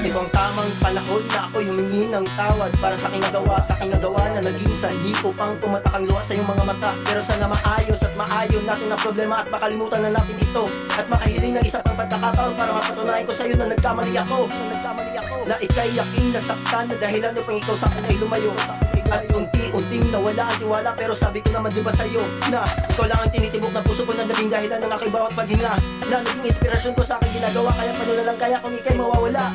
Ito ang tamang panahon na ako'y humingi ng tawad para sa aking nagawa na naging sanhi upang tumatak ang luha sa iyong mga mata. Pero sana maayos at maayon natin ang problema at makalimutan na natin ito at makahiling ng isa pang pagkakataon para mapatunayan ko sa iyo na nagkamali ako na ika'y yaking nasaktan na dahilan upang ikaw sa akin ay lumayo. At unti-unting nawala ang tiwala, pero sabi ko naman diba sa'yo na ikaw lang ang tinitibok na puso ko na naging dahilan ng aking bawat paghinga, na naging inspirasyon ko sa aking ginagawa. Kaya paano na lang kaya kung ika'y mawawala?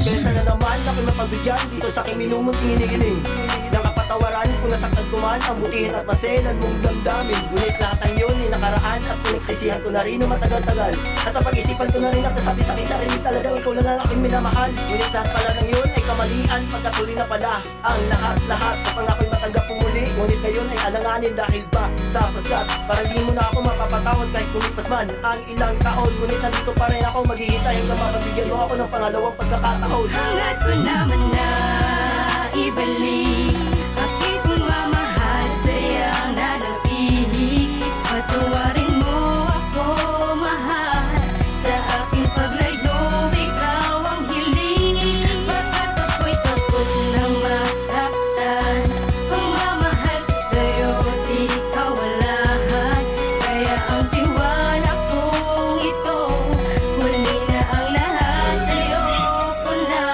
Kaya sana naman ako'y mapagbigyan dito sa aking minumunting hinihiling ng kapatawaran kung nasaktan ko man ang butihin at maselan mong damdamin. Ngunit lahat ng yun ay nakaraan at pinagsisihan ko na rin ng matagal-tagal. At napag-isipan ko na rin at nasabi sa aking sarili talagang ikaw lang ang aking minamahal. Ngunit lahat pala ng yun ay kamalian, pagkatuli na pala ang lahat upang ako'y matanggap mo muli. Ngunit ngayon ay alanganin dahil ba sapagkat parang di mo na ako mapapatawad kahit lumipas man ang ilang taon. Ngunit nandito pa rin ako maghihintay hanggang mapabigyan mo ako ng pangalawang pagkakataon. Hanggat ko naman na ibalik aking pagmamahal sa'yang nanatili. Patawarin mo ako, mahal, sa aking paglayo, ikaw ang hiling. Bakit ako'y takot na masaktan? Pagmamahal ko sa'yo, di ka walahan. Kaya ang tiwala kong ito, huli na ang lahat. Ayoko na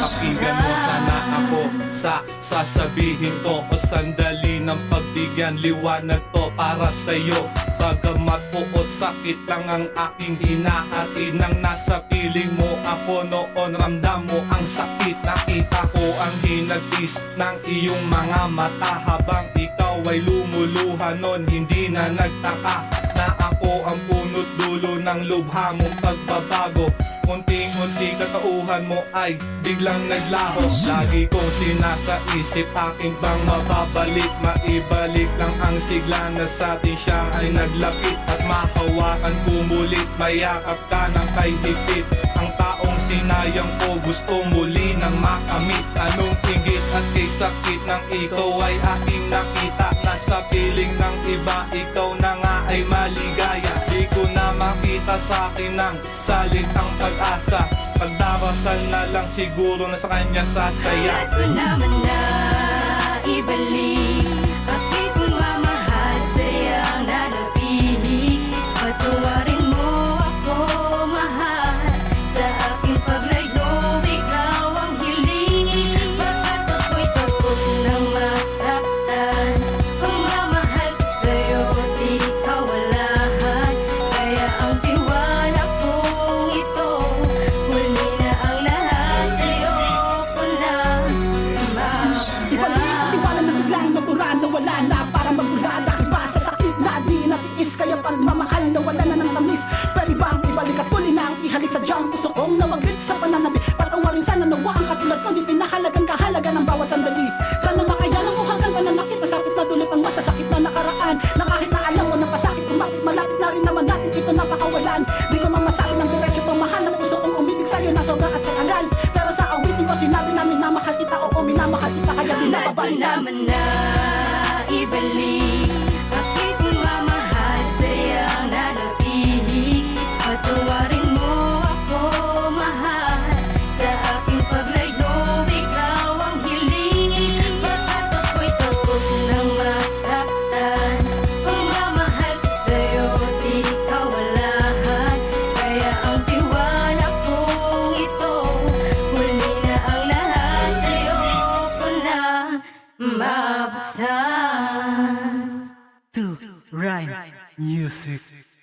Pakinggan mo sana ako sa sasabihin ko, o sandali ng pagbigyan, liwanag to para sa'yo. Bagamat puot sakit lang ang aking hinahati, nang nasa piling mo ako noon, ramdam mo ang sakit. Nakita ko ang hinagis ng iyong mga mata habang ikaw ay lumuluha noon. Hindi na nagtaka na ako ang punot dulo ng lubha mong pagbabago. Unting-unti katauhan mo ay biglang naglaho. Lagi kong sinasaisip, aking bang mababalik? Maibalik lang ang sigla na sa atin siya ay naglapit. At mahawakan kumulit, mayakap ka ng kay higpit. Ang taong sinayang ko gusto muli nang makamit. Anong inggit at kay sakit ng ikaw ay aking nakita. Nasa piling ng iba, ikaw na nga ay maligaya. Di ko na makita sa akin ng salitang pag-asa. Pagdarasal na lang siguro na sa kanya sasaya. Hanggat ko naman na ibalik aking pagmamahal sa'yang nanatili. Patawarin mo ako, mahal, sa aking paglayo, ikaw ang hiling. Bakit ako'y takot na masaktan? Pagmamahal ko sa'yo, di ka walahan. Kaya ang tiwala kong ito, huli na ang lahat. Ayoko na Ibalik ang tiwala na biglang natural na wala na para magmula. Dahil ba sa sakit na di natiis, kaya pagmamahal na wala na ng tamis. Pwede bang ibalik at huli na ang ihalik sa diyang puso kong nawaglit sa pananabi. Patawarin sana nawa ang katulad ko, di pinahalagang kahalaga ng bawat sandali. Sana makayanan mo hanggang pananakit, masakit na dulot ang masasakit na nakaraan. Na kahit na alam mo na pasakit, kumapit malapit na rin naman natin ito napakawalan. Di ko mamasabi ng diretso pang mahal ng puso kong umibig sa'yo na sobra at tagal. Pero sa awitin ko sinabi namin na mahal kita, oo minamahal kita, kaya di Hanggat ko nababalikan. naman na ibalik aking pagmamahal sa'yang nanatili. Patawarin mo ako, mahal, sa aking paglayo, ikaw ang hiling. Bakit ako'y takot na masaktan? Pagmamahal ko sa'yo, di ka walahan. Kaya ang tiwala kong ito, huli na ang lahat. Ayoko na mabuksan. To Rhyme Music.